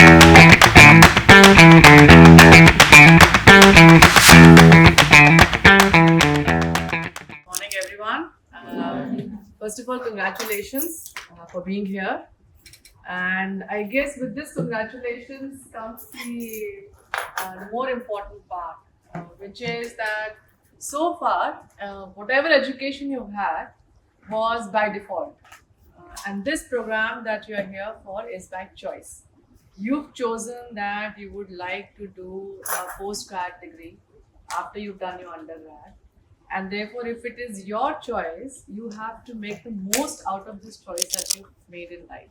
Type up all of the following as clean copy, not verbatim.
Morning, everyone. First of all, congratulations for being here. And I guess with this congratulations comes the more important part, which is that so far, whatever education you've had was by default. And this program that you are here for is by choice. You've chosen that you would like to do a postgrad degree after you've done your undergrad. And therefore, if it is your choice, you have to make the most out of this choice that you've made in life.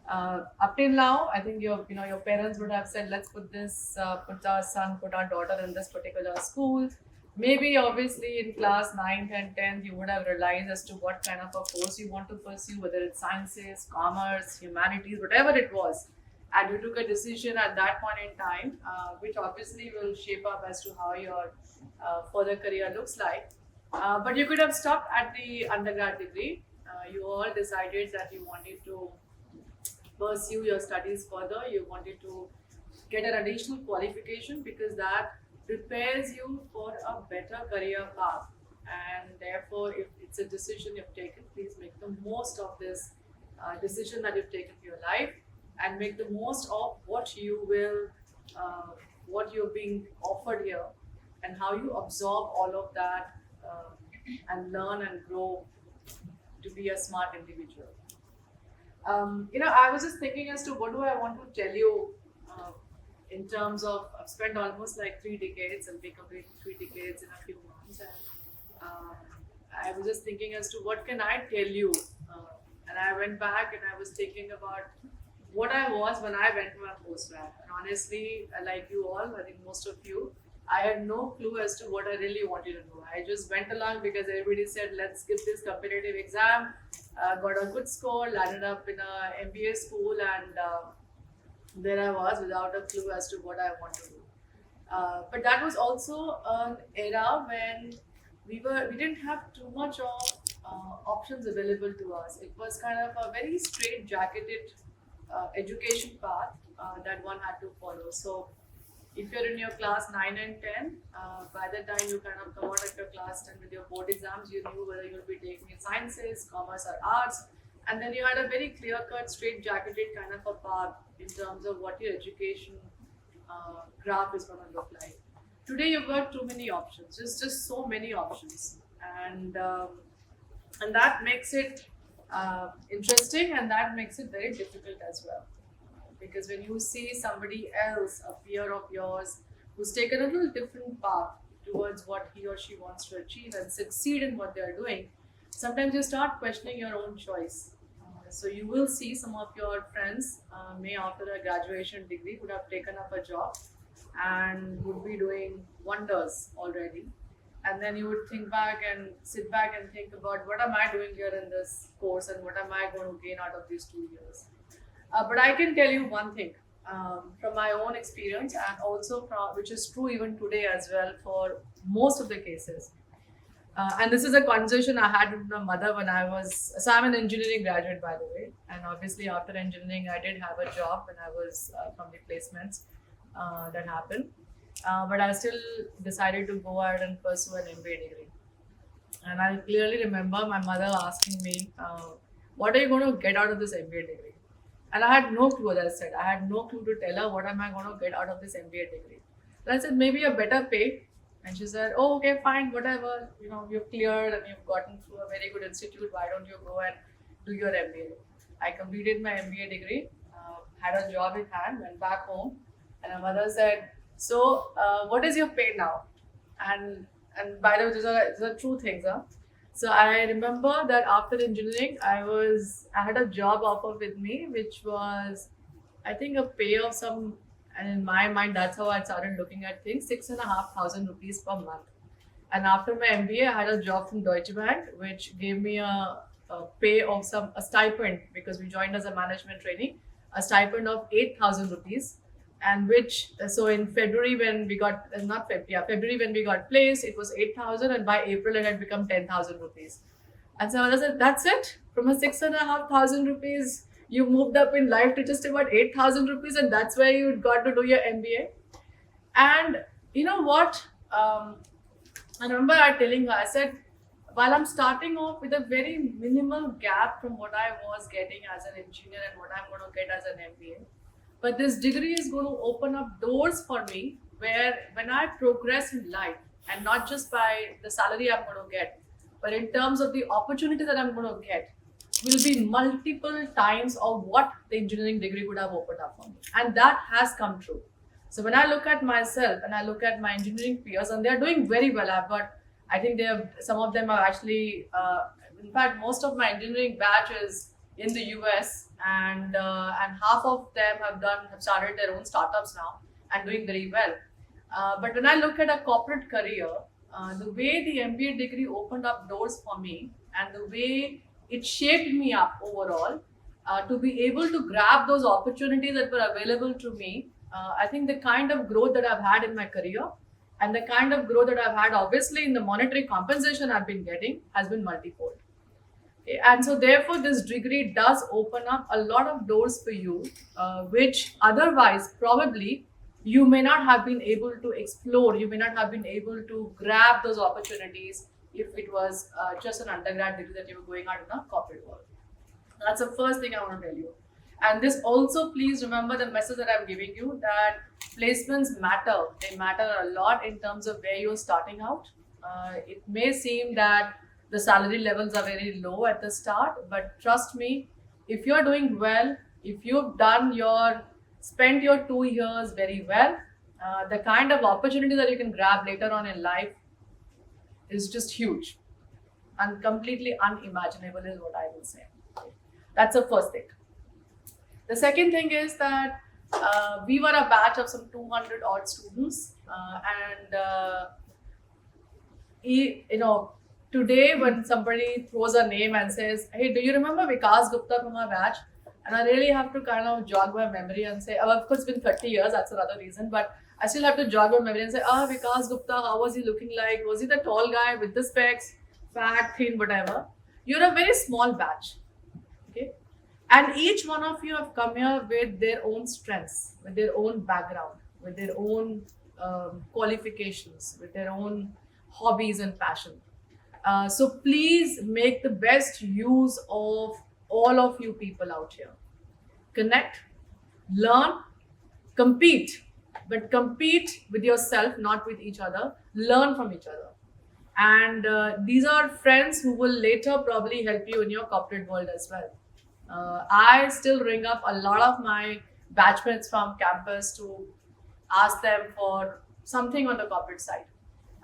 Up till now, I think your parents would have said, let's put our son, put our daughter in this particular school. Maybe obviously in class 9th and 10th, you would have realized as to what kind of a course you want to pursue, whether it's sciences, commerce, humanities, whatever it was. And you took a decision at that point in time, which obviously will shape up as to how your further career looks like. But you could have stopped at the undergrad degree. You all decided that you wanted to pursue your studies further. You wanted to get an additional qualification because that prepares you for a better career path. And therefore, if it's a decision you've taken, please make the most of this decision that you've taken for your life and make the most of what you're being offered here and how you absorb all of that and learn and grow to be a smart individual. I was just thinking as to what do I want to tell you in terms of I've spent almost like 3 decades and be completing 3 decades in a few months. And I was just thinking as to what can I tell you. And I went back and I was thinking about what I was when I went to my postgrad. And honestly, like you all, I think most of you, I had no clue as to what I really wanted to do. I just went along because everybody said, let's give this competitive exam. Got a good score, landed up in a MBA school, and there I was without a clue as to what I want to do. But that was also an era when we didn't have too much of options available to us. It was kind of a very straight jacketed education path that one had to follow. So if you're in your class 9 and 10, by the time you kind of come out of your class 10 with your board exams, you knew whether you'll be taking sciences, commerce, or arts. And then you had a very clear cut, straight jacketed kind of a path in terms of what your education graph is going to look like. Today, you've got too many options, just so many options. And that makes it interesting and that makes it very difficult as well. Because when you see somebody else, a peer of yours, who's taken a little different path towards what he or she wants to achieve and succeed in what they're doing, sometimes you start questioning your own choice. So you will see some of your friends may after a graduation degree would have taken up a job and would be doing wonders already. And then you would sit back and think about what am I doing here in this course and what am I going to gain out of these 2 years. But I can tell you one thing from my own experience, and also which is true even today as well for most of the cases. And this is a conversation I had with my mother when so I'm an engineering graduate, by the way. And obviously, after engineering, I did have a job when I was from the placements that happened. But I still decided to go ahead and pursue an MBA degree. And I clearly remember my mother asking me, what are you going to get out of this MBA degree? And I had no clue, as I said. I had no clue to tell her what am I going to get out of this MBA degree. And I said, maybe a better pay. And she said, oh, okay, fine, whatever. You've cleared and you've gotten through a very good institute. Why don't you go and do your MBA? I completed my MBA degree, had a job in hand, went back home. And my mother said, so what is your pay now? And by the way, these are true things, huh? So I remember that after engineering, I had a job offer with me, which was, I think, a pay of some, and in my mind, that's how I started looking at things, 6,500 rupees per month. And after my MBA, I had a job from Deutsche Bank, which gave me a pay of a stipend because we joined as a management trainee, a stipend of 8,000 rupees. And so in February when we got, February when we got placed, it was 8,000, and by April it had become 10,000 rupees. And so I said, that's it? From a 6,500 rupees you moved up in life to just about 8,000 rupees, and that's where you got to do your MBA. And you know what? I remember I telling her, I said, while I'm starting off with a very minimal gap from what I was getting as an engineer and what I'm going to get as an MBA, but this degree is going to open up doors for me where when I progress in life, and not just by the salary I'm going to get, but in terms of the opportunity that I'm going to get, will be multiple times of what the engineering degree would have opened up for me. And that has come true. So when I look at myself and I look at my engineering peers, and they're doing very well. I've got, I think they have, some of them are actually, in fact, most of my engineering batch is in the US, and half of them have started their own startups now and doing very well. But when I look at a corporate career, the way the MBA degree opened up doors for me and the way it shaped me up overall, to be able to grab those opportunities that were available to me. I think the kind of growth that I've had in my career and the kind of growth that I've had, obviously, in the monetary compensation I've been getting has been multifold. Okay, and so, therefore, this degree does open up a lot of doors for you, which otherwise probably you may not have been able to explore, you may not have been able to grab those opportunities if it was just an undergrad degree that you were going out in the corporate world. That's the first thing I want to tell you. And this also, please remember the message that I'm giving you, that placements matter. They matter a lot in terms of where you're starting out. It may seem that the salary levels are very low at the start, but trust me, if you're doing well, if you've spent your 2 years very well, the kind of opportunity that you can grab later on in life is just huge and completely unimaginable, is what I will say. That's the first thing. The second thing is that we were a batch of some 200 odd students, today when somebody throws a name and says, "Hey, do you remember Vikas Gupta from our batch?" And I really have to kind of jog my memory and say, oh, of course, it's been 30 years, that's another reason, but I still have to jog my memory and say, Vikas Gupta, how was he looking like? Was he the tall guy with the specs, fat, thin, whatever? You're a very small batch. Okay? And each one of you have come here with their own strengths, with their own background, with their own qualifications, with their own hobbies and passion. So please make the best use of all of you people out here. Connect, learn, compete, but compete with yourself, not with each other. Learn from each other. And these are friends who will later probably help you in your corporate world as well. I still ring up a lot of my batchmates from campus to ask them for something on the corporate side.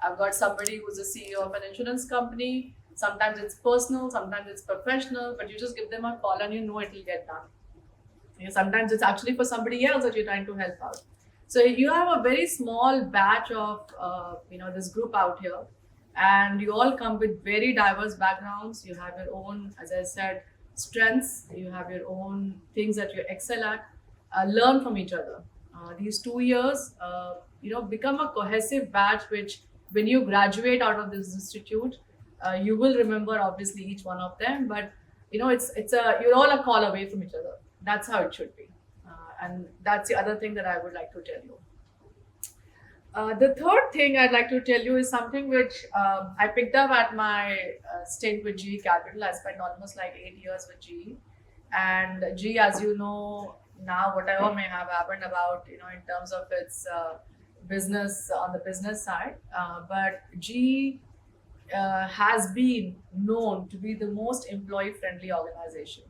I've got somebody who's the CEO of an insurance company. Sometimes it's personal, sometimes it's professional, but you just give them a call and you know it will get done. Sometimes it's actually for somebody else that you're trying to help out. So you have a very small batch of this group out here, and you all come with very diverse backgrounds. You have your own, as I said, strengths. You have your own things that you excel at. Learn from each other. These 2 years, become a cohesive batch, which when you graduate out of this institute, you will remember obviously each one of them, but you're all a call away from each other. That's how it should be, and that's the other thing that I would like to tell you. The third thing I'd like to tell you is something which I picked up at my stint with GE Capital. I spent almost like 8 years with GE, and GE, as you know now, whatever may have happened about in terms of its business on the business side, but GE has been known to be the most employee-friendly organization.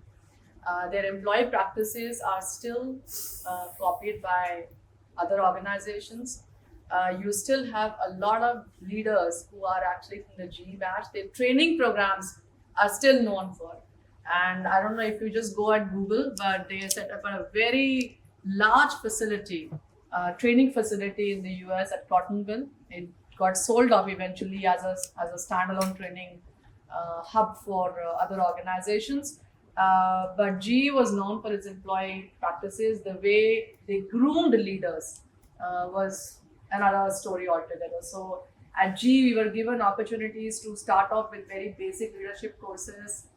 Their employee practices are still copied by other organizations. You still have a lot of leaders who are actually from the GE batch. Their training programs are still known for. And I don't know if you just go and Google, but they set up a very large facility, training facility in the US at Cottonville. It got sold off eventually as a standalone training hub for other organizations. But GE was known for its employee practices. The way they groomed leaders was another story altogether. So at GE, we were given opportunities to start off with very basic leadership courses.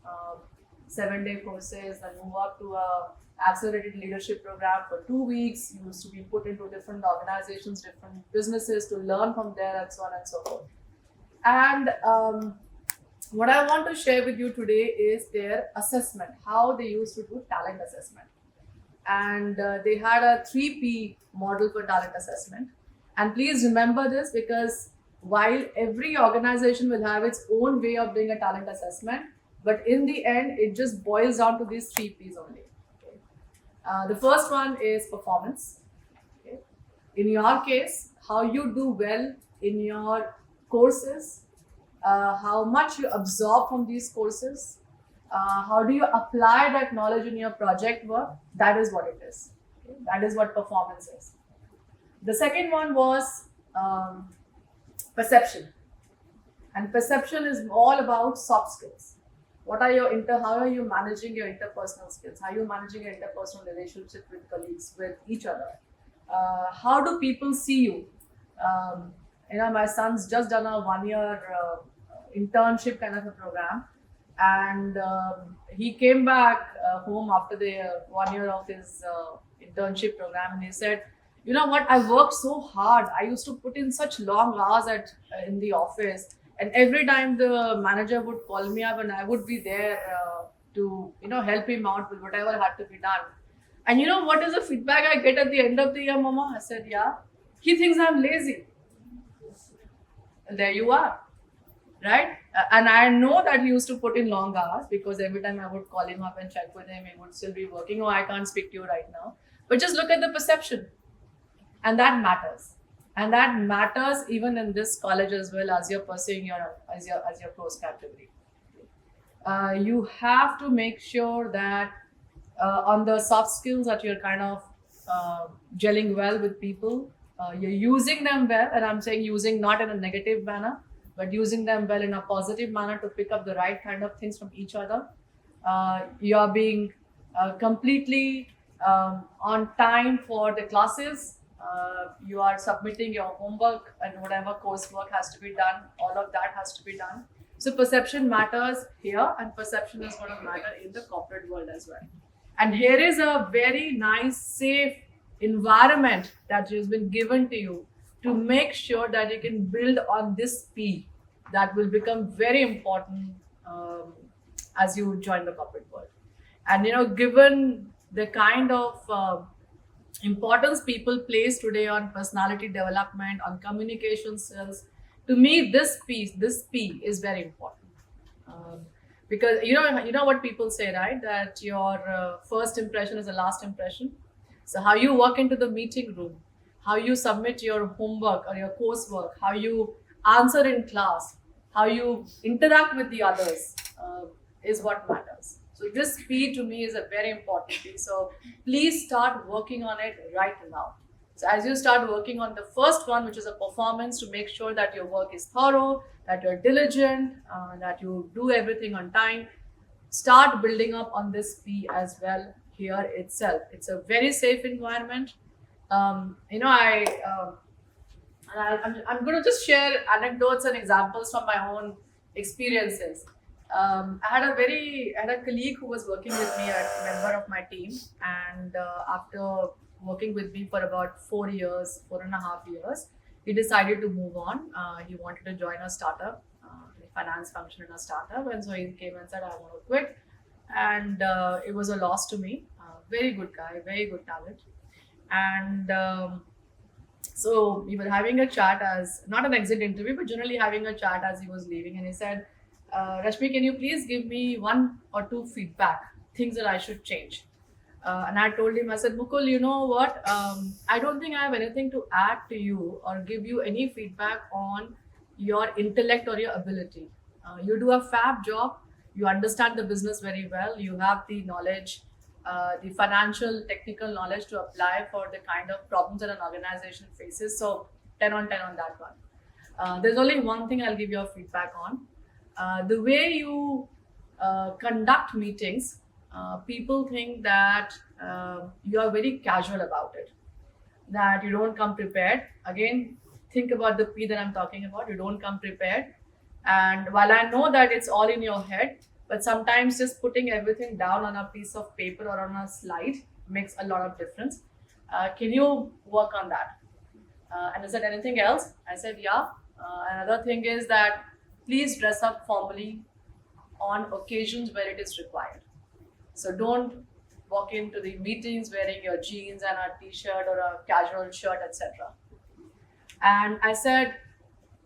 7-day courses, then move up to a accelerated leadership program for 2 weeks. You used to be put into different organizations, different businesses to learn from there, and so on and so forth. And what I want to share with you today is their assessment, how they used to do talent assessment. And they had a 3P model for talent assessment. And please remember this, because while every organization will have its own way of doing a talent assessment, but in the end, it just boils down to these 3Ps only. Okay? The first one is performance. Okay? In your case, how you do well in your courses, how much you absorb from these courses, how do you apply that knowledge in your project work. That is what it is. Okay? That is what performance is. The second one was perception, and perception is all about soft skills. What are your how are you managing your interpersonal skills? How are you managing your interpersonal relationship with colleagues, with each other? How do people see you? My son's just done a 1-year internship kind of a program, and he came back home after the 1 year of his internship program, and he said, you know what, I worked so hard. I used to put in such long hours in the office, and every time the manager would call me up and I would be there to help him out with whatever had to be done. And you know what is the feedback I get at the end of the year, Mama? I said, yeah, he thinks I'm lazy. And there you are, right? And I know that he used to put in long hours, because every time I would call him up and check with him, he would still be working. Oh, I can't speak to you right now. But just look at the perception. And that matters. And that matters even in this college as well, as you're pursuing your course category. You have to make sure that on the soft skills that you're kind of gelling well with people, you're using them well. And I'm saying using not in a negative manner, but using them well in a positive manner to pick up the right kind of things from each other. You're being completely on time for the classes. You are submitting your homework, and whatever coursework has to be done, all of that has to be done. So perception matters here, and perception is going to matter in the corporate world as well. And here is a very nice, safe environment that has been given to you to make sure that you can build on this P that will become very important as you join the corporate world. And given the kind of importance people place today on personality development, on communication skills, to me this P is very important. Because you know what people say, right? That your first impression is the last impression. So how you walk into the meeting room, how you submit your homework or your coursework, how you answer in class, how you interact with the others is what matters. So this P to me is a very important P. So please start working on it right now. So as you start working on the first one, which is a performance, to make sure that your work is thorough, that you're diligent, that you do everything on time, start building up on this P as well here itself. It's a very safe environment. I'm going to just share anecdotes and examples from my own experiences. I had a colleague who was working with me, a member of my team, and after working with me for about 4.5 years, he decided to move on. He wanted to join a startup, a finance function in a startup, and so he came and said, I want to quit. And it was a loss to me. Very good guy, very good talent. And so we were having a chat, as not an exit interview, but generally having a chat as he was leaving. And he said, Rashmi, can you please give me 1 or 2 feedback, things that I should change? And I told him, I said, Mukul, you know what? I don't think I have anything to add to you or give you any feedback on your intellect or your ability. You do a fab job. You understand the business very well. You have the knowledge, the financial, technical knowledge to apply for the kind of problems that an organization faces. So 10 on 10 on that one. There's only one thing I'll give you a feedback on. The way you conduct meetings, people think that you are very casual about it, that you don't come prepared. Again, think about the P that I'm talking about. You don't come prepared. And while I know that it's all in your head, but sometimes just putting everything down on a piece of paper or on a slide makes a lot of difference. Can you work on that? And I said, anything else? I said, yeah. Another thing is that please dress up formally on occasions where it is required. So don't walk into the meetings wearing your jeans and a t-shirt or a casual shirt, etc. And I said,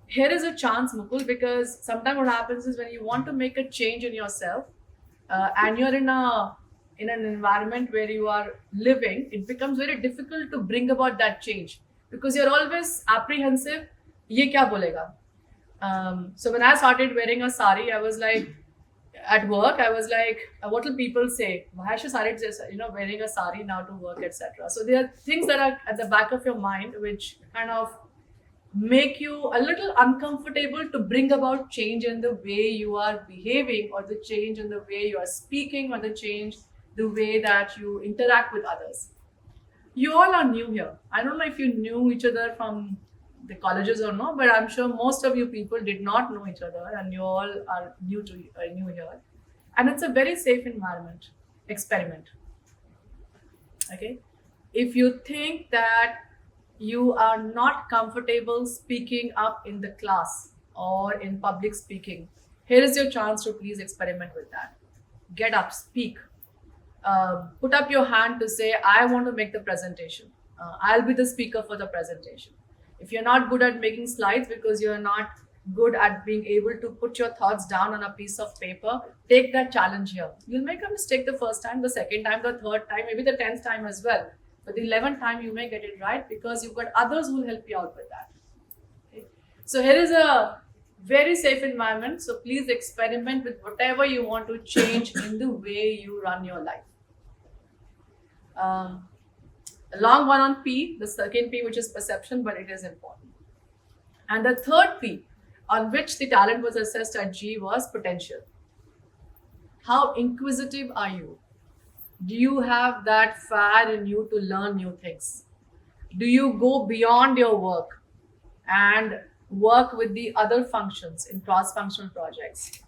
here is a chance, Mukul, because sometimes what happens is when you want to make a change in yourself, and you're in an environment where you are living, it becomes very difficult to bring about that change because you're always apprehensive. Ye kya bolega? So when I started wearing a sari, I was like, at work, I was like, what will people say? Why should sari just, wearing a sari now to work, etc. So there are things that are at the back of your mind which kind of make you a little uncomfortable to bring about change in the way you are behaving, or the change in the way you are speaking, or the change the way that you interact with others. You all are new here. I don't know if you knew each other from the colleges or not, but I'm sure most of you people did not know each other, and you all are new here. And it's a very safe environment. Experiment. Okay. If you think that you are not comfortable speaking up in the class or in public speaking, here is your chance to please experiment with that. Get up, speak. Put up your hand to say, I want to make the presentation. I'll be the speaker for the presentation. If you're not good at making slides because you're not good at being able to put your thoughts down on a piece of paper, take that challenge here. You'll make a mistake the first time, the second time, the third time, maybe the 10th time as well. But the 11th time you may get it right because you've got others who will help you out with that. Okay? So here is a very safe environment. So please experiment with whatever you want to change in the way you run your life. A long one on P, the second P, which is perception, but it is important. And the third P, on which the talent was assessed at G, was potential. How inquisitive are you? Do you have that fire in you to learn new things? Do you go beyond your work and work with the other functions in cross-functional projects?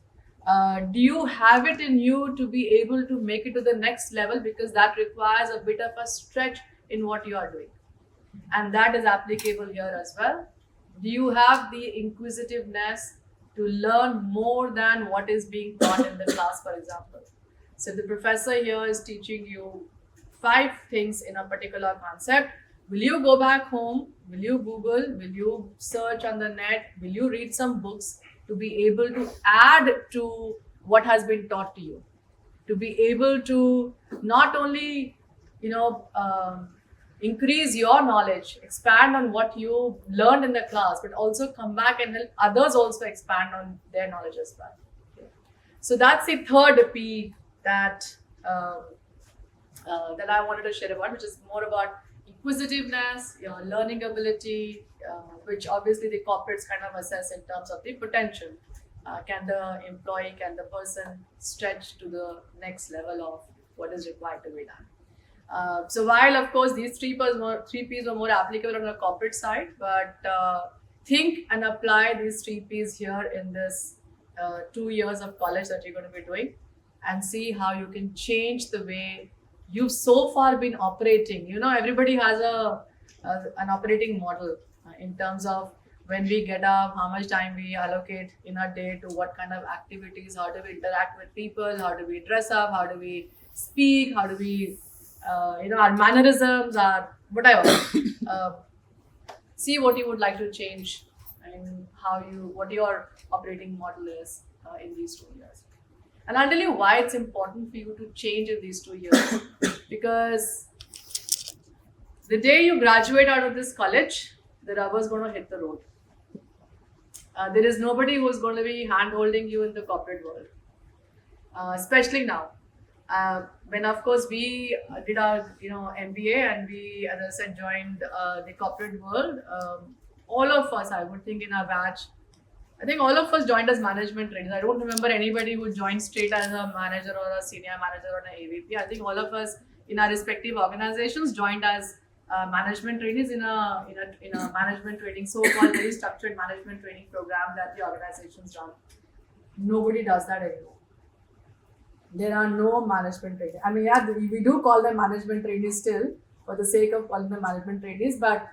Do you have it in you to be able to make it to the next level, because that requires a bit of a stretch in what you are doing? And that is applicable here as well. Do you have the inquisitiveness to learn more than what is being taught in the class, for example? So the professor here is teaching you 5 things in a particular concept. Will you go back home? Will you Google? Will you search on the net? Will you read some books to be able to add to what has been taught to you? To be able to not only, increase your knowledge, expand on what you learned in the class, but also come back and help others also expand on their knowledge as well. Okay. So that's the third P that that I wanted to share about, which is more about inquisitiveness, your learning ability, which obviously the corporates kind of assess in terms of the potential. Can the employee, can the person stretch to the next level of what is required to be done? So while of course these three P's were more applicable on the corporate side, but think and apply these 3 P's here in this 2 years of college that you're going to be doing, and see how you can change the way you've so far been operating. Everybody has an operating model in terms of when we get up, how much time we allocate in a day to what kind of activities, how do we interact with people, how do we dress up, how do we speak, how do we, our mannerisms, our whatever. See what you would like to change and what your operating model is in these 2 years. And I'll tell you why it's important for you to change in these 2 years. Because the day you graduate out of this college, the rubber's going to hit the road. There is nobody who's going to be hand-holding you in the corporate world, especially now. When of course we did our MBA, and we, as I said, joined the corporate world. All of us, I would think, in our batch, I think all of us joined as management trainees. I don't remember anybody who joined straight as a manager or a senior manager or an AVP. I think all of us in our respective organizations joined as management trainees in a management training, so-called very structured management training program that the organizations run. Nobody does that anymore. There are no management trainees. I mean, yeah, we do call them management trainees still for the sake of calling them management trainees, but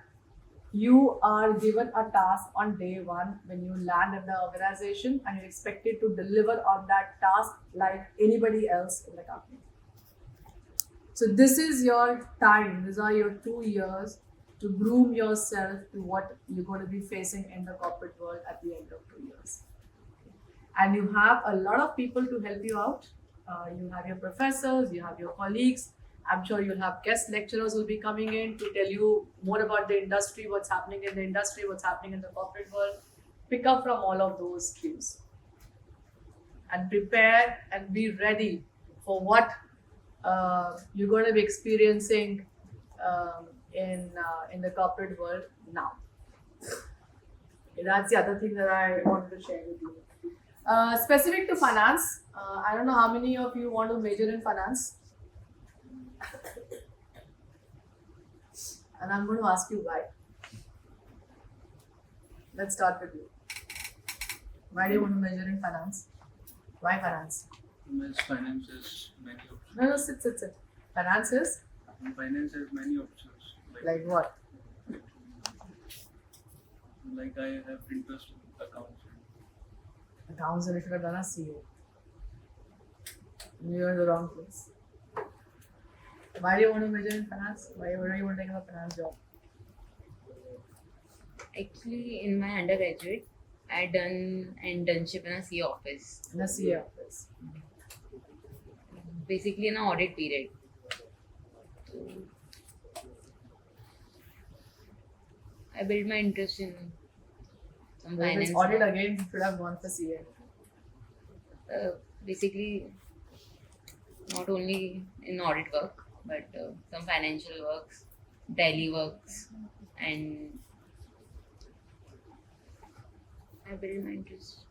you are given a task on day one when you land in the organization and you're expected to deliver on that task like anybody else in the company. So this is your time, these are your 2 years to groom yourself to what you're going to be facing in the corporate world at the end of 2 years. And you have a lot of people to help you out. You have your professors, you have your colleagues. I'm sure you'll have guest lecturers who will be coming in to tell you more about the industry, what's happening in the industry, what's happening in the corporate world. Pick up from all of those cues and prepare and be ready for what you're going to be experiencing in the corporate world now. Okay, that's the other thing that I wanted to share with you. Specific to finance, I don't know how many of you want to major in finance, and I'm going to ask you why. Let's start with you. Why do you want to major in finance? Why finance? Because finance has many options. No, sit. Finance is Finance has many options. like what? Like I have interest in accounts. Accounts, and you should have done a CA. You're in the wrong place. Why do you want to major in finance? Why do you want to take up a finance job? Actually, in my undergraduate, I done internship in a CA office, In a CA office. basically in an audit period. I built my interest in some If finance. it's audit again, you should have gone for CA. Basically, not only in audit work, but some financial works, daily works, and I built my interest.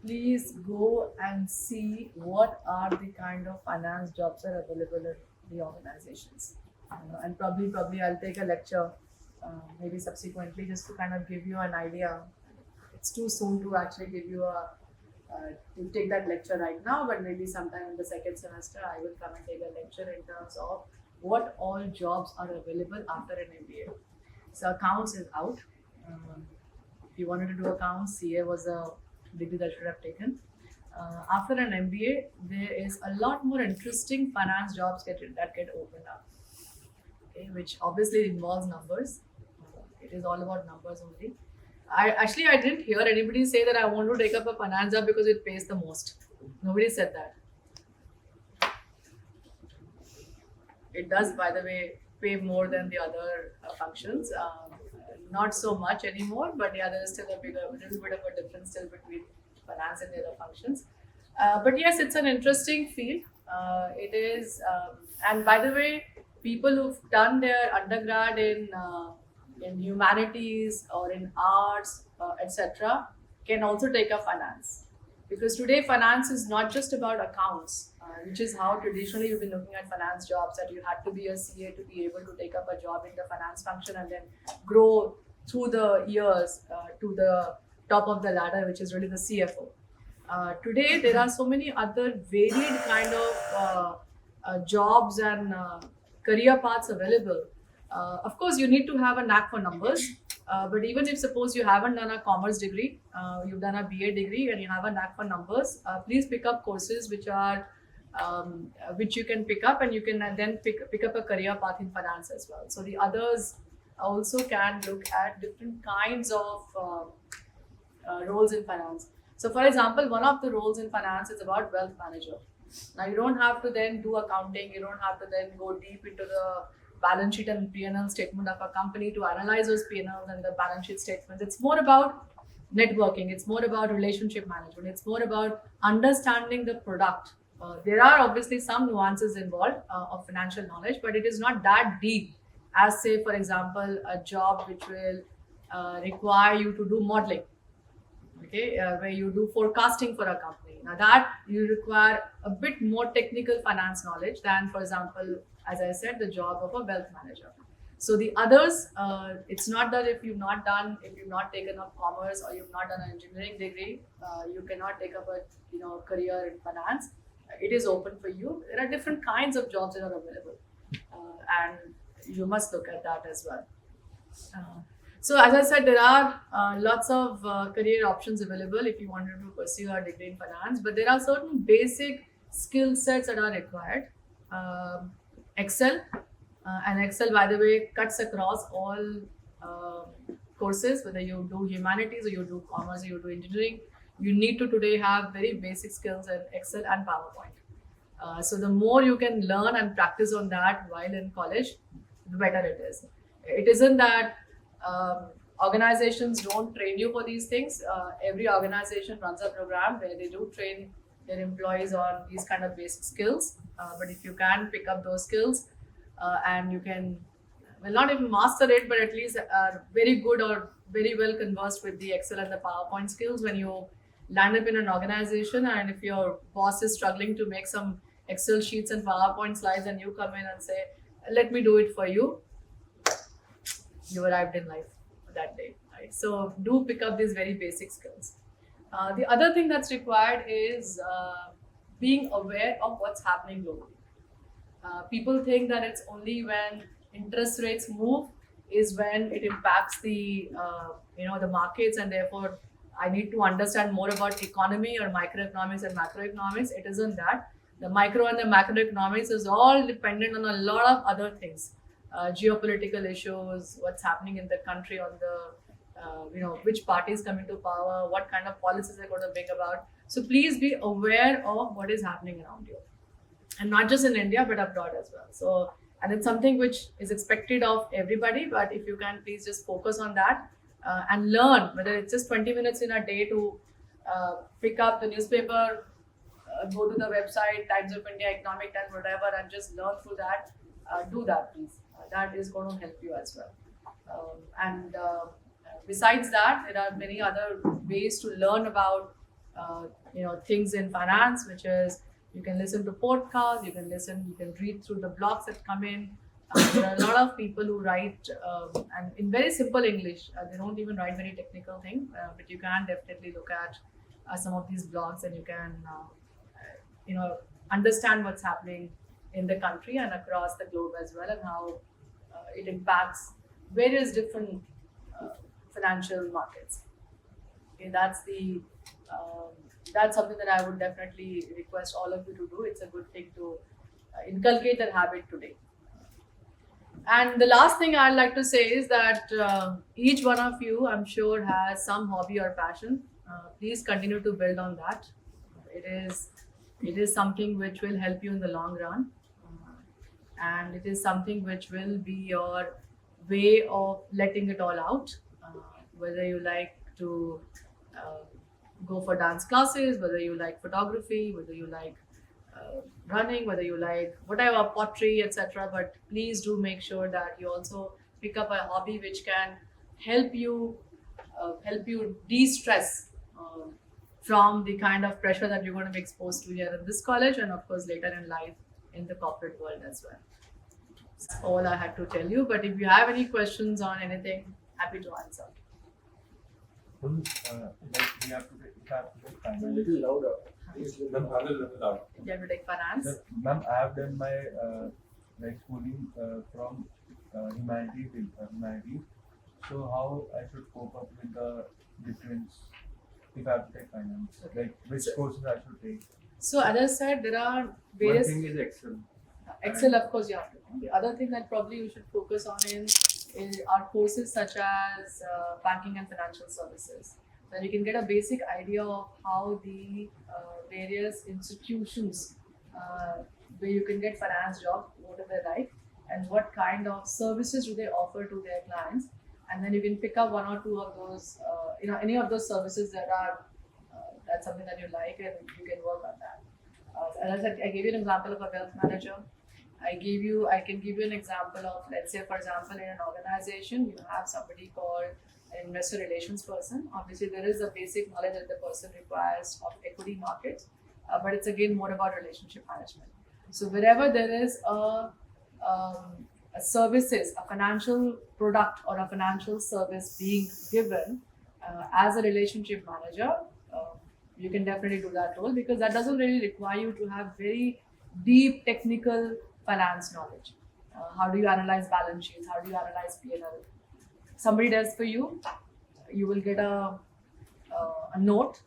Please go and see what are the kind of finance jobs that are available at the organizations. And probably I'll take a lecture, maybe subsequently, just to kind of give you an idea. It's too soon to actually give you to take that lecture right now, but maybe sometime in the second semester I will come and take a lecture in terms of what all jobs are available after an MBA. So accounts is out. If you wanted to do accounts, CA was a degree that you should have taken. After an MBA, there is a lot more interesting finance jobs that get opened up, okay, which obviously involves numbers. It is all about numbers only. I didn't hear anybody say that I want to take up a finance job because it pays the most. Nobody said that. It does, by the way, pay more than the other functions. Not so much anymore, but yeah, there is still a little bit of a difference still between finance and the other functions. But yes, it's an interesting field. It is, and by the way, people who've done their undergrad in humanities or in arts, etc., can also take up finance. Because today, finance is not just about accounts, which is how traditionally we've been looking at finance jobs, that you had to be a CA to be able to take up a job in the finance function and then grow through the years to the top of the ladder, which is really the CFO. Today, there are so many other varied kind of jobs and career paths available. Of course, you need to have a knack for numbers. But even if suppose you haven't done a commerce degree, you've done a BA degree and you have a knack for numbers, please pick up courses which you can pick up, and you can then pick up a career path in finance as well. So the others also can look at different kinds of roles in finance. So for example, one of the roles in finance is about wealth manager. Now you don't have to then do accounting, you don't have to then go deep into the balance sheet and P&L statement of a company to analyze those P&Ls and the balance sheet statements. It's more about networking, it's more about relationship management, it's more about understanding the product. There are obviously some nuances involved of financial knowledge, but it is not that deep as, say, for example, a job which will require you to do modeling, okay, where you do forecasting for a company. Now that you require a bit more technical finance knowledge than, for example, as I said, the job of a wealth manager. So the others, it's not that if you've not taken up commerce or you've not done an engineering degree, you cannot take up a career in finance. it is open for you. There are different kinds of jobs that are available, and you must look at that as well. Uh, so as I said, there are lots of career options available if you wanted to pursue a degree in finance, but there are certain basic skill sets that are required. Excel, and Excel, by the way, cuts across all courses, whether you do humanities or you do commerce or you do engineering. You need to today have very basic skills in Excel and PowerPoint. So the more you can learn and practice on that while in college, the better it is. It isn't that organizations don't train you for these things. Every organization runs a program where they do train their employees on these kind of basic skills. But if you can pick up those skills and you can, well, not even master it, but at least are very good or very well conversed with the Excel and the PowerPoint skills when you land up in an organization, and if your boss is struggling to make some Excel sheets and PowerPoint slides and you come in and say, let me do it for you, you arrived in life that day, right? So do pick up these very basic skills. The other thing that's required is being aware of what's happening globally. People think that it's only when interest rates move is when it impacts the the markets, and therefore I need to understand more about economy or microeconomics and macroeconomics. It isn't that. The micro and the macroeconomics is all dependent on a lot of other things, geopolitical issues, what's happening in the country, on the which parties come into power, what kind of policies they're going to bring about. So please be aware of what is happening around you, and not just in India but abroad as well. So, and it's something which is expected of everybody, but if you can please just focus on that and learn, whether it's just 20 minutes in a day to pick up the newspaper, go to the website, Times of India, Economic Times, whatever, and just learn through that. Do that, please. That is going to help you as well. And besides that, there are many other ways to learn about things in finance, which is you can listen to podcasts, you can read through the blogs that come in. There are a lot of people who write and in very simple English. They don't even write very technical things, but you can definitely look at some of these blogs, and you can understand what's happening in the country and across the globe as well, and how it impacts various different financial markets. Okay, that's something that I would definitely request all of you to do. It's a good thing to inculcate that habit today. And the last thing I'd like to say is that each one of you, I'm sure, has some hobby or passion. Please continue to build on that. It is something which will help you in the long run, and it is something which will be your way of letting it all out. Whether you like to go for dance classes, whether you like photography, whether you like running, whether you like whatever, pottery, etc. But please do make sure that you also pick up a hobby which can help you de-stress from the kind of pressure that you're going to be exposed to here in this college, and of course later in life in the corporate world as well. That's all I had to tell you. But if you have any questions on anything, happy to answer. We have to take finance. A little louder. Ma'am, a little louder. You have to take finance. Ma'am, I have done my schooling from humanities. So how I should cope up with the difference if I have to take finance? Okay. Like which courses I should take? So as I said, there are various. One thing is Excel. Excel, of course, you have to know. The other thing that probably you should focus on are courses such as banking and financial services. Then you can get a basic idea of how the various institutions where you can get finance jobs, what are they like, and what kind of services do they offer to their clients. And then you can pick up one or two of those, any of those services that are that's something that you like, and you can work on that. As I said, I gave you an example of a wealth manager. I can give you an example of, let's say, for example, in an organization, you have somebody called an investor relations person. Obviously, there is a basic knowledge that the person requires of equity markets, but it's again more about relationship management. So wherever there is a services, a financial product or a financial service being given as a relationship manager, you can definitely do that role, because that doesn't really require you to have very deep technical finance knowledge. How do you analyze balance sheets? How do you analyze P&L? Somebody does for you. You will get a note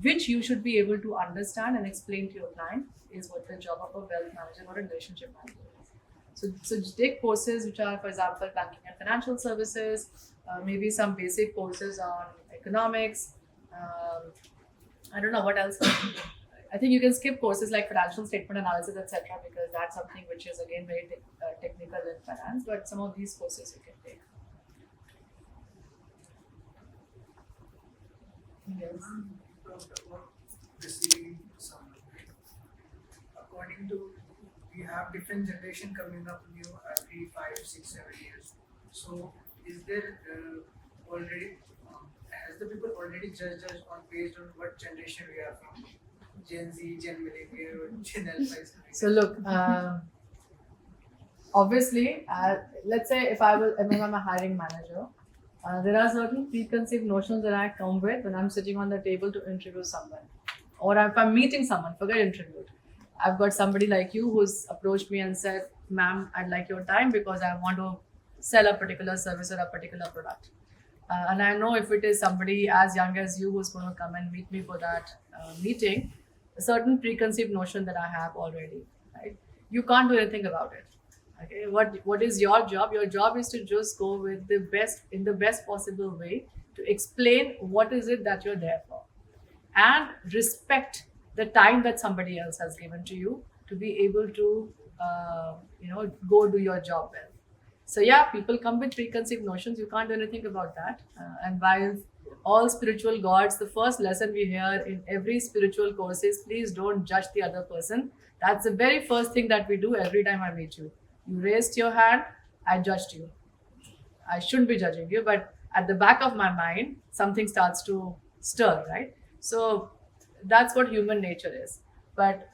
which you should be able to understand and explain to your client, is what the job of a wealth manager or a relationship manager is. So just take courses which are, for example, banking and financial services, maybe some basic courses on economics. I don't know what else. I think you can skip courses like financial statement analysis, etc., because that's something which is again very technical in finance. But some of these courses you can take. Yes. Talked about receiving some. According to, we have different generation coming up new every 5, 6, 7 years. So, is there already has the people already judged us on based on what generation we are from? Gen Z, Gen Millennial, or Gen Alpha? So look, obviously, let's say if I'm a hiring manager, there are certain preconceived notions that I come with when I'm sitting on the table to interview someone, or if I'm meeting someone. Forget interview. I've got somebody like you who's approached me and said, "Ma'am, I'd like your time because I want to sell a particular service or a particular product." And I know if it is somebody as young as you who's going to come and meet me for that meeting, a certain preconceived notion that I have already, right? You can't do anything about it. Okay, what is your job? Your job is to just go with the best in the best possible way to explain what is it that you're there for, and respect the time that somebody else has given to you to be able to go do your job well. So yeah, people come with preconceived notions. You can't do anything about that. And while all spiritual gods, the first lesson we hear in every spiritual course is please don't judge the other person. That's the very first thing that we do every time I meet you. You raised your hand, I judged you. I shouldn't be judging you, but at the back of my mind, something starts to stir, right? So that's what human nature is. But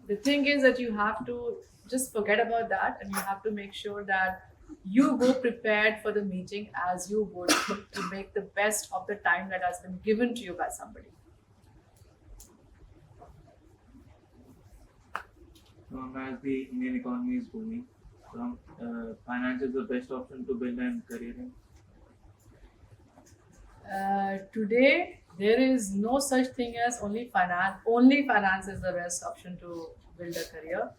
the thing is that you have to just forget about that, and you have to make sure that you go prepared for the meeting as you would to make the best of the time that has been given to you by somebody. As the Indian economy is booming, finance is the best option to build a career in. Today, there is no such thing as only finance. Only finance is the best option to build a career.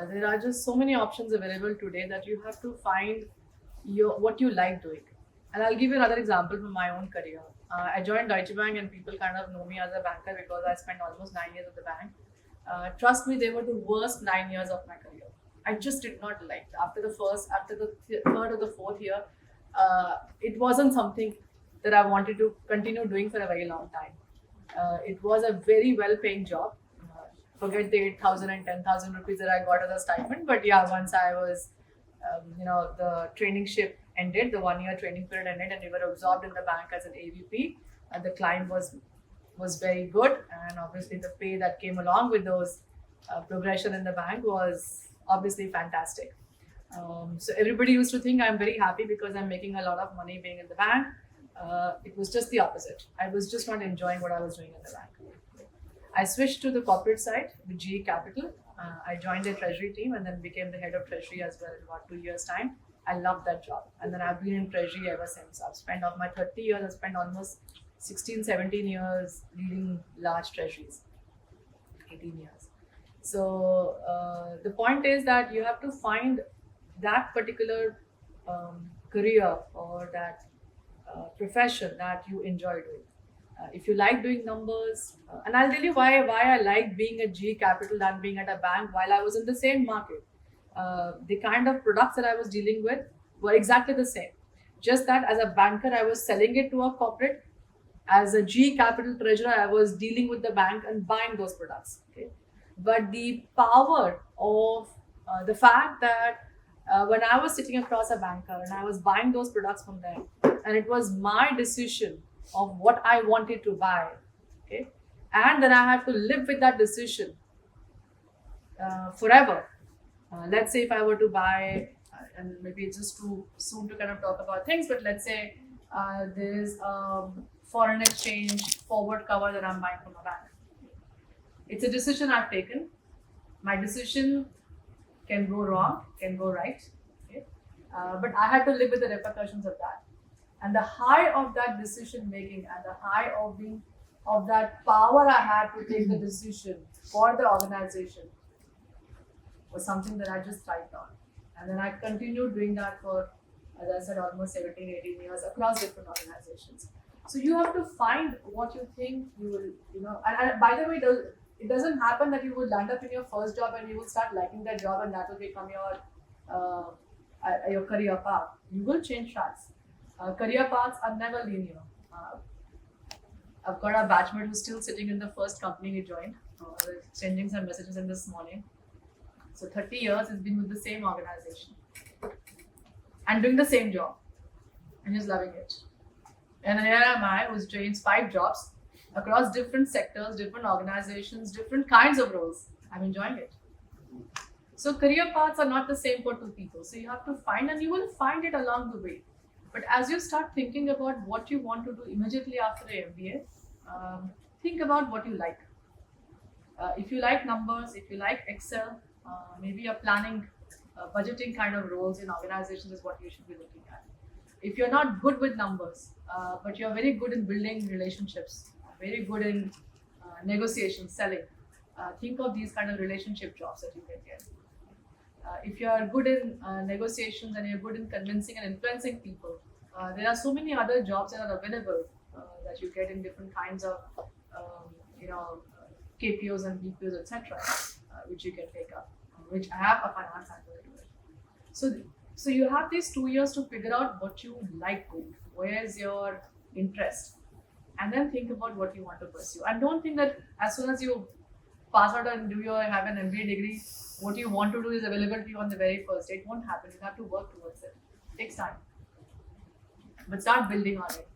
There are just so many options available today that you have to find what you like doing. And I'll give you another example from my own career. I joined Deutsche Bank, and people kind of know me as a banker because I spent almost 9 years at the bank. Trust me, they were the worst 9 years of my career. I just did not like. After the third or the fourth year, it wasn't something that I wanted to continue doing for a very long time. It was a very well-paying job. Forget the 8,000 and 10,000 rupees that I got as a stipend. But yeah, once I was, the traineeship ended, the 1-year training period ended, and we were absorbed in the bank as an AVP. And the climb was very good, and obviously the pay that came along with those progression in the bank was obviously fantastic. So everybody used to think I'm very happy because I'm making a lot of money being in the bank. It was just the opposite. I was just not enjoying what I was doing in the bank. I switched to the corporate side with GE Capital. I joined the treasury team and then became the head of treasury as well in about 2 years' time. I loved that job, and then I've been in treasury ever since. I've spent of my 30 years, I've spent almost 16, 17 years leading large treasuries, 18 years. So the point is that you have to find that particular career or that profession that you enjoy doing. If you like doing numbers, and I'll tell you why I like being at GE Capital than being at a bank while I was in the same market. The kind of products that I was dealing with were exactly the same. Just that as a banker, I was selling it to a corporate. As a GE Capital treasurer, I was dealing with the bank and buying those products. Okay? But the power of the fact that when I was sitting across a banker and I was buying those products from them, and it was my decision of what I wanted to buy, okay, and then I had to live with that decision forever. Let's say if I were to buy, and maybe it's just too soon to kind of talk about things, but let's say there's foreign exchange forward cover that I'm buying from a bank. It's a decision I've taken. My decision can go wrong, can go right, okay? But I had to live with the repercussions of that. And the high of that decision making and the high of that power I had to take the decision for the organization was something that I just thrived on. And then I continued doing that for, as I said, almost 17, 18 years across different organizations. So you have to find what you think you will, and by the way, it doesn't happen that you would land up in your first job and you will start liking that job and that will become your career path. You will change tracks. Career paths are never linear. I've got a batchmate who's still sitting in the first company he joined. We're exchanging some messages in this morning. So 30 years he's been with the same organization and doing the same job and he's loving it. And here am I, who's changed 5 jobs across different sectors, different organizations, different kinds of roles. I'm enjoying it. So career paths are not the same for 2 people. So you have to find, and you will find it along the way. But as you start thinking about what you want to do immediately after the MBA, think about what you like. If you like numbers, if you like Excel, maybe you're planning budgeting kind of roles in organizations is what you should be looking at. If you're not good with numbers, but you're very good in building relationships, very good in negotiations, selling, think of these kind of relationship jobs that you can get. If you are good in negotiations and you're good in convincing and influencing people, there are so many other jobs that are available that you get in different kinds of, KPOs and BPOs, etc., which you can take up, which I have a finance angle. So you have these 2 years to figure out what you like doing, where's your interest, and then think about what you want to pursue. And don't think that as soon as you pass out and have an MBA degree, what you want to do is available to you on the very first day. It won't happen. You have to work towards it. It takes time. But start building on it.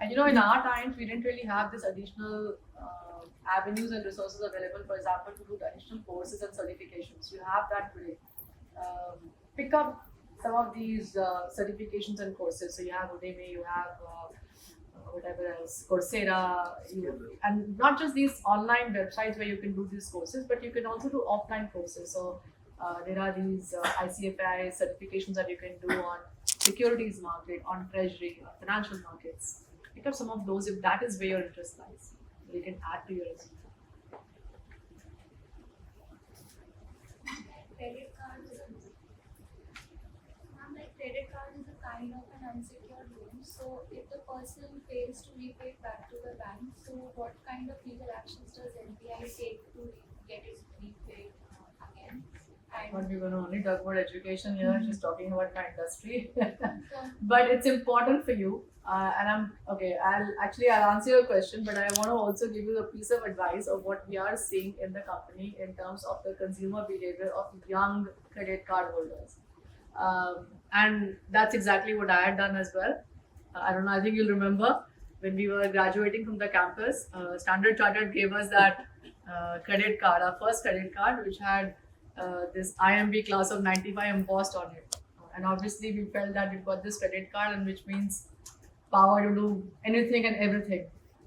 And in our times, we didn't really have this additional avenues and resources available, for example, to do additional courses and certifications. You have that today. Pick up some of these certifications and courses. So you have Udemy, you have whatever else, Coursera, and not just these online websites where you can do these courses, but you can also do offline courses. So there are these ICFI certifications that you can do on securities market, on treasury, on financial markets. Pick up some of those if that is where your interest lies. You can add to your resume. Credit cards. Credit card is a kind of an unsecured loan. So if the person fails to repay it back to the bank, so what kind of legal actions does NPI take to get it repaid again? But we're going to only talk about education here. She's talking about my industry. But it's important for you. I'll answer your question, but I want to also give you a piece of advice of what we are seeing in the company in terms of the consumer behavior of young credit card holders. And that's exactly what I had done as well. I don't know, I think you'll remember when we were graduating from the campus, Standard Chartered gave us that credit card, our first credit card, which had this IMB class of 95 embossed on it. And obviously we felt that we've got this credit card, and which means power to do anything and everything.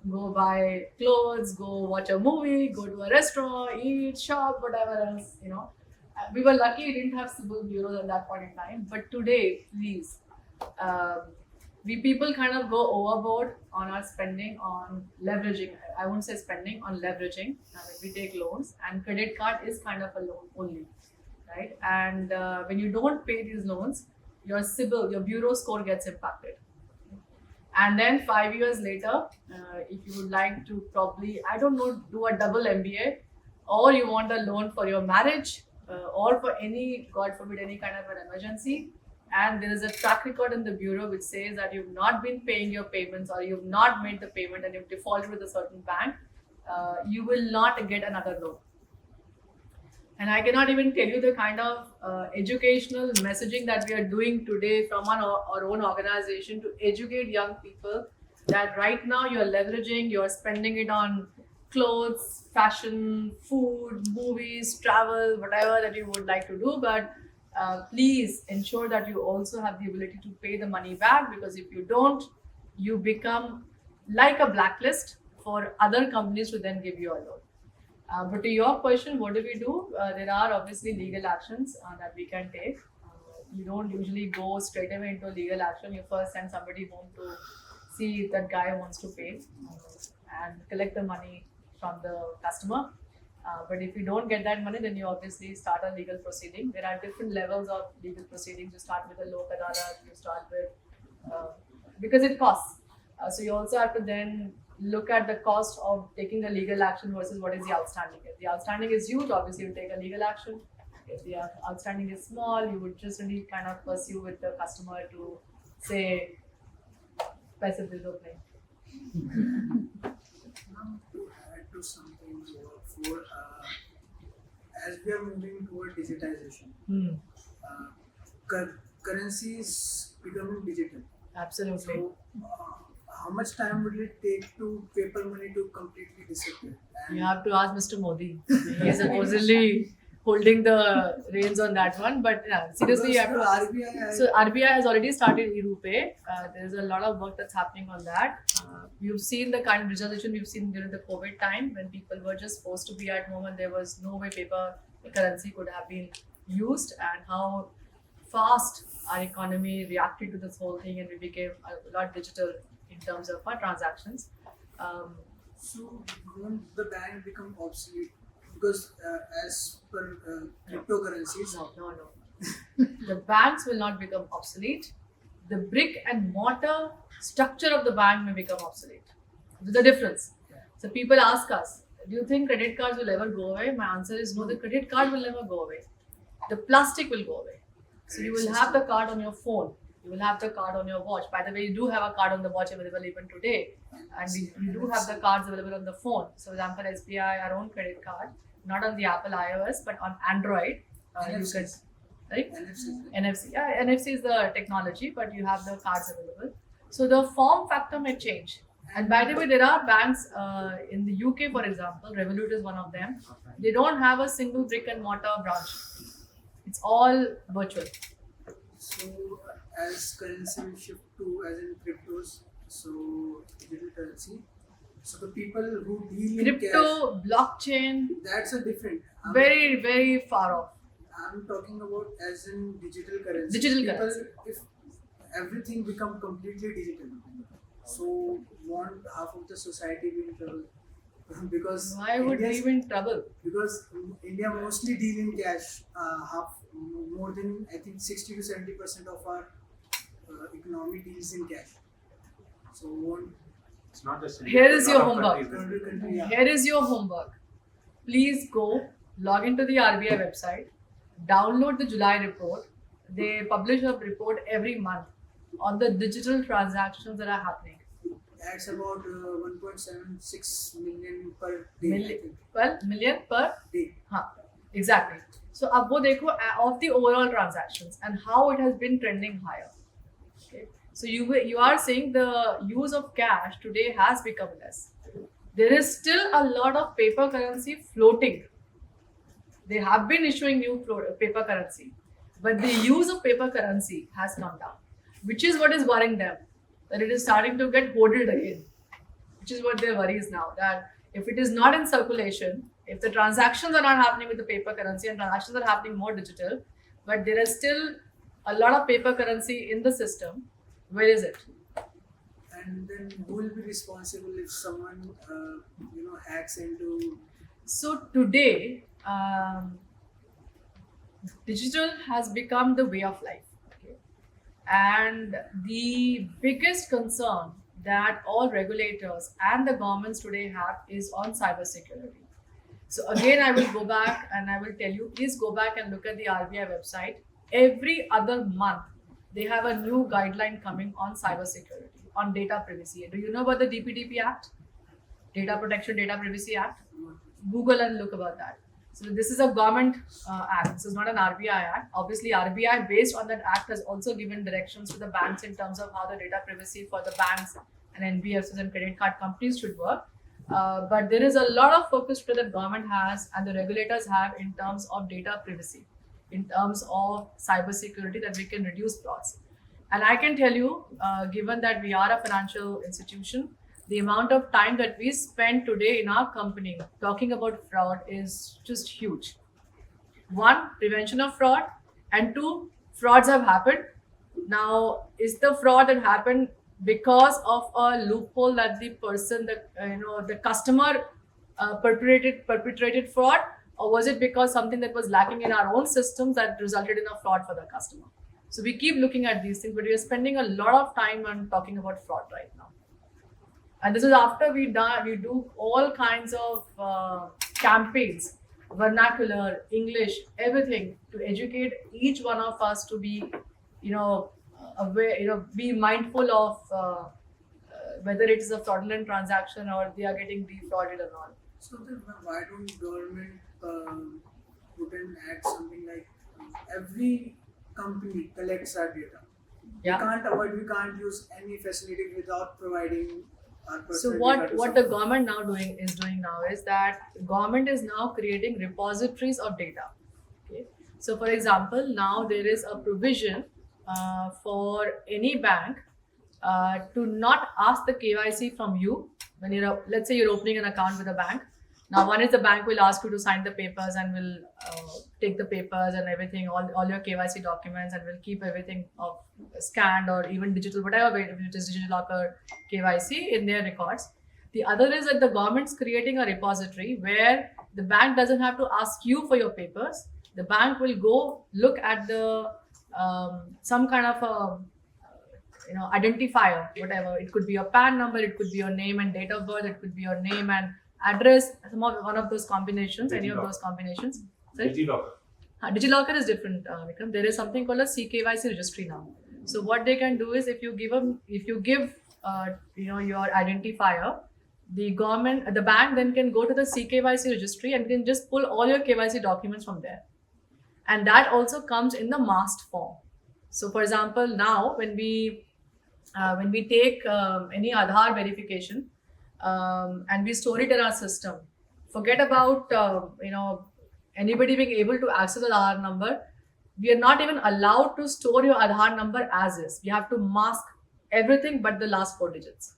Go buy clothes, go watch a movie, go to a restaurant, eat, shop, whatever else, We were lucky we didn't have CIBIL bureaus at that point in time. But today, please, we people kind of go overboard on our spending on leveraging. I won't say spending, on leveraging. We take loans, and credit card is kind of a loan only, right? And when you don't pay these loans, your CIBIL, your bureau score gets impacted. And then 5 years later, if you would like to probably, do a double MBA, or you want a loan for your marriage, or for any, God forbid, any kind of an emergency, and there is a track record in the bureau which says that you've not been paying your payments, or you've not made the payment and you've defaulted with a certain bank, you will not get another loan. And I cannot even tell you the kind of educational messaging that we are doing today from our own organization to educate young people that right now you're leveraging, you're spending it on clothes, fashion, food, movies, travel, whatever that you would like to do. But please ensure that you also have the ability to pay the money back, because if you don't, you become like a blacklist for other companies to then give you a loan. But to your question, what do we do? There are obviously legal actions that we can take. You don't usually go straight away into legal action. You first send somebody home to see if that guy wants to pay and collect the money from the customer. But if you don't get that money, then you obviously start a legal proceeding. There are different levels of legal proceedings. You start with a lok adalat, you start with, because it costs. So you also have to then look at the cost of taking a legal action versus what is the outstanding. If the outstanding is huge, obviously you take a legal action. If the outstanding is small, you would just really kind of pursue with the customer to say, paise de do bhai. Now, to add to something for as we are moving toward digitization, currency is becoming digital. Absolutely. So, how much time will it take to paper money to completely disappear? And You have to ask Mr. Modi. He is supposedly holding the reins on that one. But yeah, seriously, you have to ask. RBI has, So RBI has already started eRupay. There's a lot of work that's happening on that. You've seen the kind of digitalization we've seen during the COVID time when people were just forced to be at home and there was no way paper currency could have been used, and how fast our economy reacted to this whole thing and we became a lot digital in terms of our transactions. so won't the bank become obsolete? Because as per cryptocurrencies, No. The banks will not become obsolete. The brick and mortar structure of the bank may become obsolete. There's a difference. So people ask us, do you think credit cards will ever go away? My answer is no, the credit card will never go away. The plastic will go away. So you will have the card on your phone. You will have the card on your watch. By the way, you do have a card on the watch available even today. And we do have the cards available on the phone. So for example, SBI, our own credit card, not on the Apple iOS, but on Android. You can, NFCs. right? NFCs. NFC. Yeah, NFC is the technology, but you have the cards available. So the form factor may change. And by the way, there are banks in the UK, for example, Revolut is one of them. They don't have a single brick and mortar branch. It's all virtual. So as currency will shift to as in cryptos, so digital currency. So the people who deal in cash, Crypto, blockchain, that's a different. very, very far off. I'm talking about as in digital currency. Digital People, currency. if everything become completely digital, so won't half of the society be in trouble? Because Why would India's- we be in trouble? because India mostly deal in cash. More than I think 60 to 70% of our economy deals in cash. So won't It's not just Here India, is a your lot of homework. countries will do that. country, yeah. Here is your homework. Please go log into the RBI website, download the July report. They publish a report every month on the digital transactions that are happening. That's about 1.76 million per day. I think. Million per Day. exactly. So अब वो देखो of the overall transactions and how it has been trending higher. Okay. So you are saying the use of cash today has become less. There is still a lot of paper currency floating. They have been issuing new paper currency, but the use of paper currency has come down, which is what is worrying them. That it is starting to get hoarded again, which is what their worry is now. That if it is not in circulation, if the transactions are not happening with the paper currency and transactions are happening more digital, but there is still a lot of paper currency in the system, where is it? And then who will be responsible if someone hacks into? So today, digital has become the way of life. Okay? And the biggest concern that all regulators and the governments today have is on cybersecurity. So again, I will go back and I will tell you, please go back and look at the RBI website. Every other month, they have a new guideline coming on cybersecurity, on data privacy. Do you know about the DPDP Act? Data Protection, Data Privacy Act? Google and look about that. So this is a government act. This is not an RBI act. Obviously, RBI, based on that act, has also given directions to the banks in terms of how the data privacy for the banks and NBFCs and credit card companies should work. But there is a lot of focus that the government has and the regulators have in terms of data privacy, in terms of cybersecurity, that we can reduce frauds. And I can tell you, given that we are a financial institution, the amount of time that we spend today in our company talking about fraud is just huge. One, prevention of fraud, and two, frauds have happened. Now, is the fraud that happened because of a loophole that the person, the customer perpetrated fraud, or was it because something that was lacking in our own systems that resulted in a fraud for the customer? So we keep looking at these things, but we are spending a lot of time on talking about fraud right now. And this is after we do all kinds of campaigns, vernacular, English, everything to educate each one of us to be, aware, be mindful of whether it is a fraudulent transaction or they are getting defrauded or not. So then why don't government put and add something like every company collects our data. Yeah. We can't use any facility without providing our So personal what data to what the someone. government doing now is that government is now creating repositories of data. Okay. So for example, now there is a provision for any bank to not ask the KYC from you when let's say you're opening an account with a bank. Now, one is the bank will ask you to sign the papers and will take the papers and everything, all your KYC documents, and will keep everything of scanned or even digital, whatever way it is, digital locker KYC in their records. The other is that the government's creating a repository where the bank doesn't have to ask you for your papers. The bank will go look at the some kind of a identifier, whatever. It could be your PAN number, it could be your name and date of birth, it could be your name and address, one of those combinations, any of those combinations. Sorry? DigiLocker. DigiLocker is different, Vikram. There is something called a CKYC registry now. So what they can do is if you give your identifier, the bank then can go to the CKYC registry and can just pull all your KYC documents from there. And that also comes in the masked form. So for example, now when we take any Aadhaar verification and we store it in our system, forget about anybody being able to access the Aadhaar number. We are not even allowed to store your Aadhaar number as is. We have to mask everything but the last 4 digits.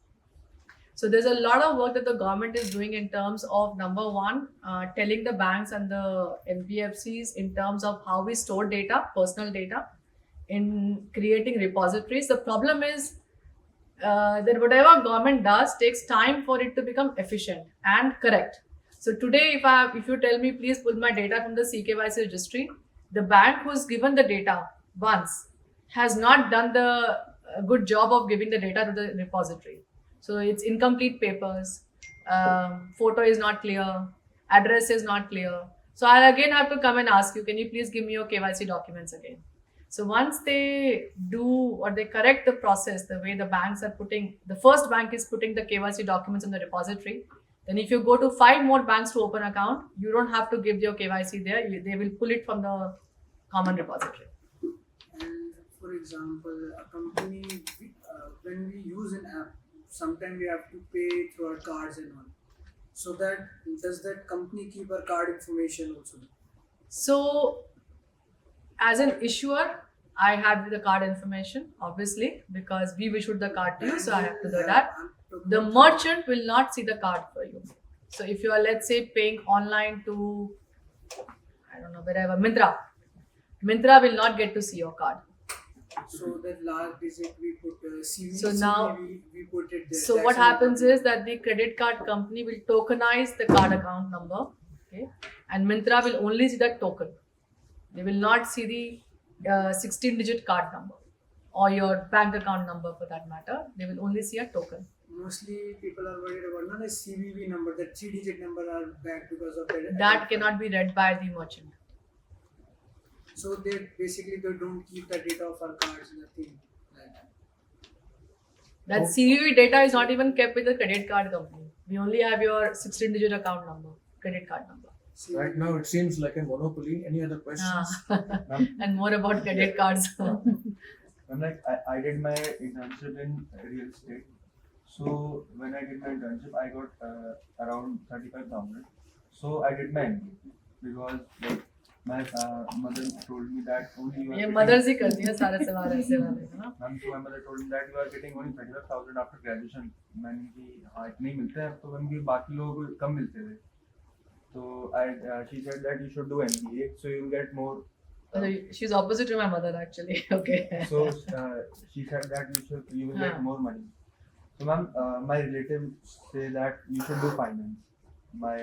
So there's a lot of work that the government is doing in terms of, number one, telling the banks and the NBFCs in terms of how we store data, personal data, in creating repositories. The problem is that whatever government does takes time for it to become efficient and correct. So today, if you tell me, please pull my data from the CKYC registry, the bank who's given the data once has not done the good job of giving the data to the repository. So it's incomplete papers, photo is not clear, address is not clear. So I'll again have to come and ask you, can you please give me your KYC documents again? So once they do or they correct the process, the way the banks are the first bank is putting the KYC documents in the repository. Then if you go to 5 more banks to open account, you don't have to give your KYC there. They will pull it from the common repository. And for example, a company, when we use an app, sometimes we have to pay through our cards and all. So does that company keep our card information also? So as an issuer, I have the card information, obviously, because we've issued the card to you, so I have to do that. The merchant will not see the card for you. So if you are, let's say, paying online to, I don't know, wherever, Myntra will not get to see your card. So that last digit we put CVV, So now- we put it there. So That's what how happens is that the credit card company will tokenize the card account number, okay, and Myntra will only see that token. They will not see the 16-digit card number or your bank account number for that matter. They will only see a token. Mostly people are worried about not a CVV number, that 3-digit number are back because of That cannot be read by the merchant. So they don't keep the data of our cards, nothing like that. That CVV data is not even kept with the credit card company. We only have your 16-digit account number, credit card number. Right now, it seems like a monopoly. Any other questions? And more about credit cards. I'm like, I did my internship in real estate. So when I did my internship, I got around 35,000. So I did my MBA because like my mother told me that only you are ये getting- mother's ही करती है सारे सवाल ऐसे वाले ना. Ma'am, so my mother told me that you are getting only 35,000 after graduation. मैंने कि हाँ इतने ही मिलते हैं, तो मैंने कि बाकी लोग कम मिलते थे. So she said that you should do MBA, so you will get more. She's opposite to my mother actually. Okay. So she said that you will get हाँ. more money. So ma'am, my relatives say that you should do finance. My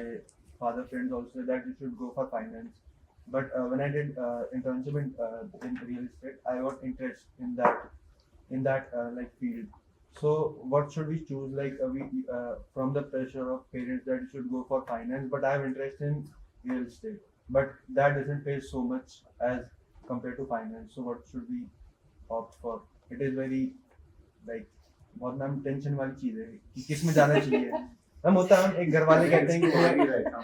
father friends also say that you should go for finance. But when I did internship in real estate, I got interest in that like field. So what should we choose? Like we from the pressure of parents that you should go for finance, but I have interest in real estate. But that doesn't pay so much as compared to finance. So what should we opt for? It is very like बहुत ma'am tension वाली चीज है कि किस में जाना चाहिए. Ma'am होता है एक घर वाले कहते हैं कि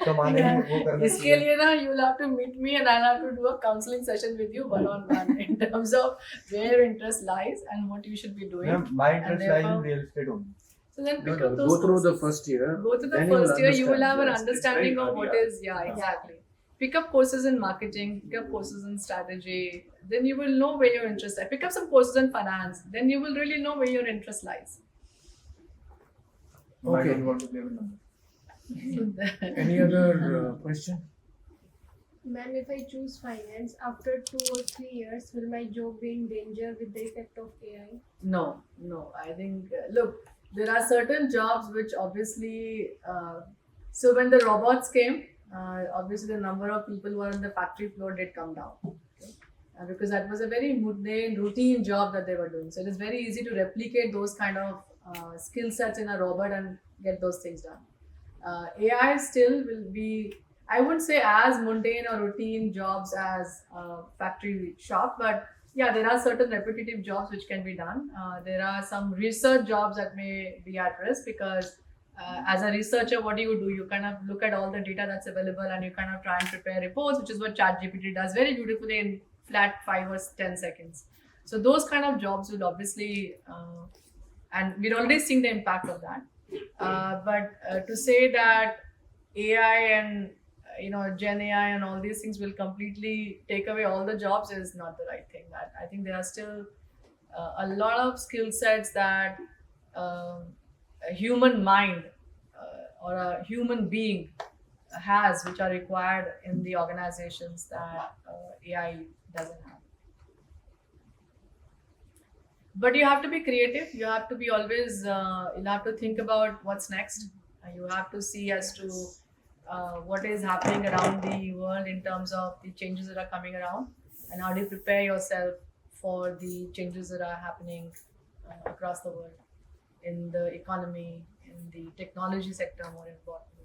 कमाने में वो करना इसके चाहिए. लिए ना you'll have to meet me and I'll have to do a counseling session with you one on one in terms of where your interest lies and what you should be doing. Ma'am, my interest lies in therefore- real estate only. So then pick No, up no, those go through the courses. first year. Go to the then you will first year, you will have an understand. Yes, it's understanding very of what early, is, yeah, exactly. Pick up courses in marketing, pick up courses in strategy, then you will know where your interest lies. Pick up some courses in finance, then you will really know where your interest lies. No, I Okay. don't want to play with numbers. Any other question? Ma'am, if I choose finance, after 2 or 3 years, will my job be in danger with the effect of AI? No, no. I think, look, there are certain jobs which obviously, so when the robots came, obviously the number of people who are on the factory floor did come down. Okay? Because that was a very mundane, routine job that they were doing. So it is very easy to replicate those kind of skill sets in a robot and get those things done. AI still will be, I wouldn't say as mundane or routine jobs as factory shop, but yeah, there are certain repetitive jobs which can be done. There are some research jobs that may be at risk because as a researcher, what do? You kind of look at all the data that's available and you kind of try and prepare reports, which is what ChatGPT does very beautifully in flat 5 or 10 seconds. So those kind of jobs will obviously, and we're already seeing the impact of that. But to say that AI and Gen AI and all these things will completely take away all the jobs is not the right thing. I think there are still a lot of skill sets that a human mind or a human being has, which are required in the organizations that AI doesn't have. But you have to be creative. You have to be always, you'll have to think about what's next. You have to see as to what is happening around the world in terms of the changes that are coming around and how do you prepare yourself for the changes that are happening across the world in the economy, in the technology sector more importantly.